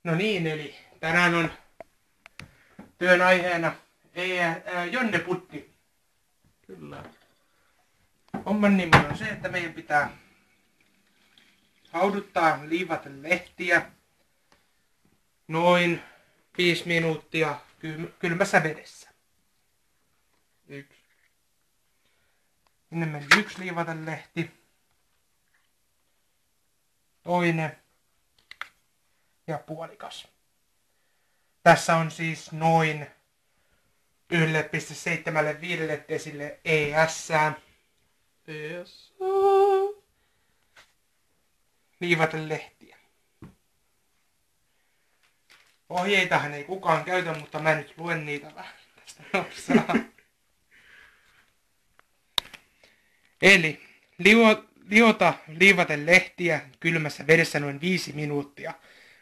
No niin, eli tänään on työn aiheena Jonne Putti. Kyllä. Homman nimi on se, että meidän pitää hauduttaa liivaten lehtiä noin 5 minuuttia kylmässä vedessä. Yksi. Sinne meni 1 liivaten lehti, toinen ja puolikas. Tässä on siis noin 1,75 desille ES PS. liivaten lehtiä. Ohjeitahan ei kukaan käytä, mutta mä nyt luen niitä vähän tästä nopsaa. Eli liota liivaten lehtiä kylmässä vedessä noin 5 minuuttia.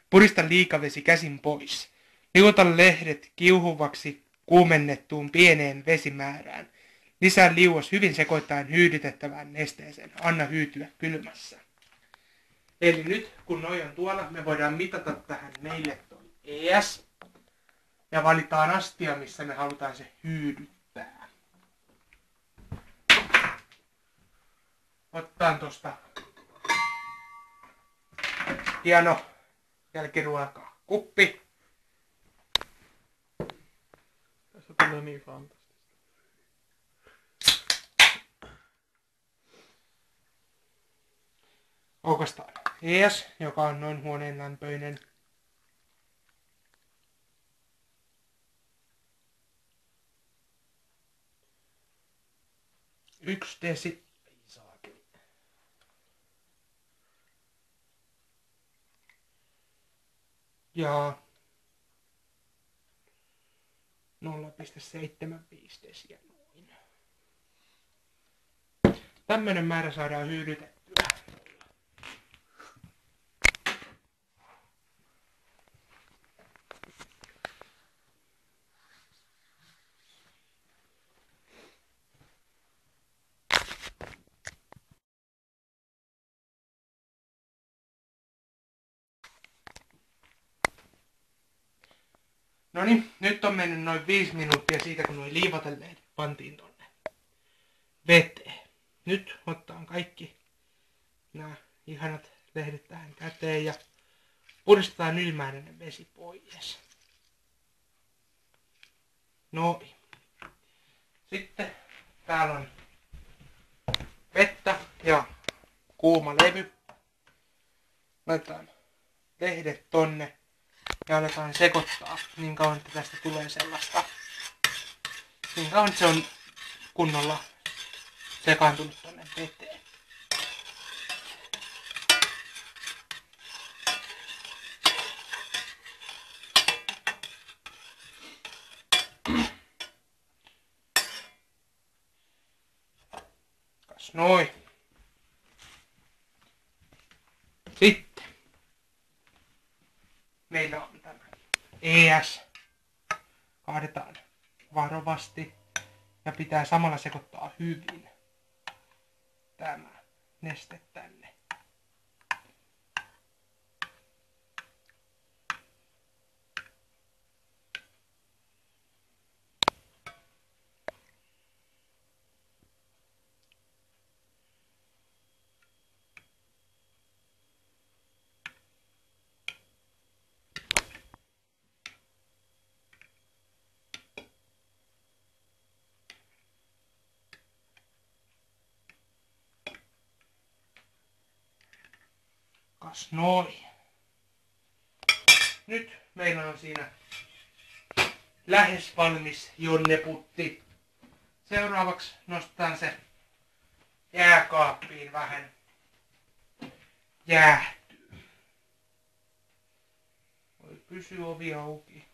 Purista liikavesi käsin pois. Liuota lehdet kiuhuvaksi kuumennettuun pieneen vesimäärään. Lisää liuos hyvin sekoittaen hyydytettävään nesteeseen. Anna hyytyä kylmässä. Eli nyt kun noi on tuolla, me voidaan mitata tähän meille toi ES. Ja valitaan astia, missä me halutaan se hyydyttää. Ottaan tosta hieno jälkiruokaa kuppi. Tässä tulee niin fantastista. Aukastaan ES, joka on noin huoneen lämpöinen. Yksi desi. Ja 0,75 desiä noin. Tämmönen määrä saadaan hyydytettyä. Noniin, nyt on mennyt noin 5 minuuttia siitä, kun nuo liivatelleet pantiin tonne veteen. Nyt ottaa kaikki nämä ihanat lehdet tähän käteen ja puristetaan ylimääräinen vesi pois. Noin. Sitten täällä on vettä ja kuuma levy. Laitetaan lehdet tonne ja aletaan sekoittaa niin kauan, että tästä tulee sellaista. Niin kauan, että se on kunnolla sekaantunut tonne veteen. Kas noin. Sitten meillä on tämä ES. Kaadetaan varovasti ja pitää samalla sekoittaa hyvin tämä neste tänne. Kas noin. Nyt meillä on siinä lähes valmis jonneputti. Seuraavaksi nostetaan se jääkaappiin vähän jäähtyy. Voi pysy ovi auki.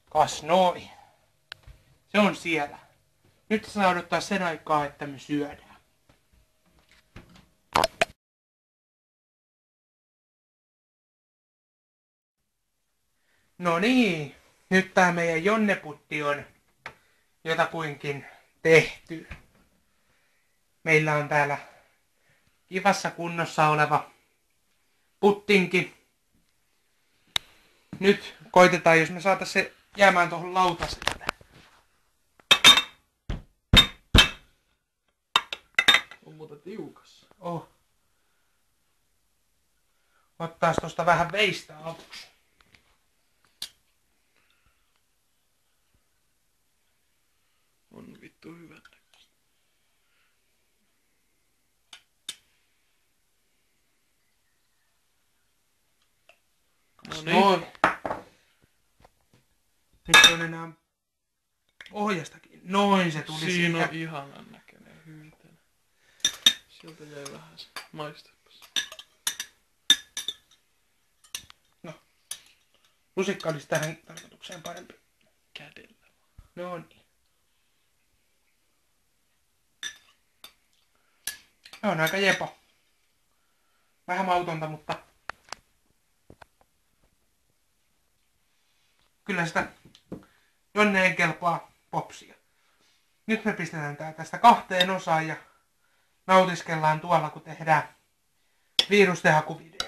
Kas noin. Se on siellä. Nyt saa odottaa sen aikaa, että me syödään. No niin, nyt tää meidän jonneputti on jotakuinkin tehty. Meillä on täällä kivassa kunnossa oleva puttinki. Nyt koitetaan, jos me saatais se jäämään tuohon lautaselle. On muuten tiukassa. Oh. Ottaas tosta vähän veistä avuksi. On vittu hyvän näköistä. No niin. Noin. Nyt on enää ohjastakin. Noin se tuli Siinä on siitä. ihanan näköinen hyytelö. Sieltä jäi vähän se. Maistepas. No. Lusikka olisi tähän tarkoitukseen parempi. Kädellä. No niin. Se on aika jepo. Vähän mautonta, mutta kyllä sitä jonneen kelpaa popsia. Nyt me pistetään tää tästä 2 osaan ja nautiskellaan tuolla, kun tehdään virustenhakuvideo.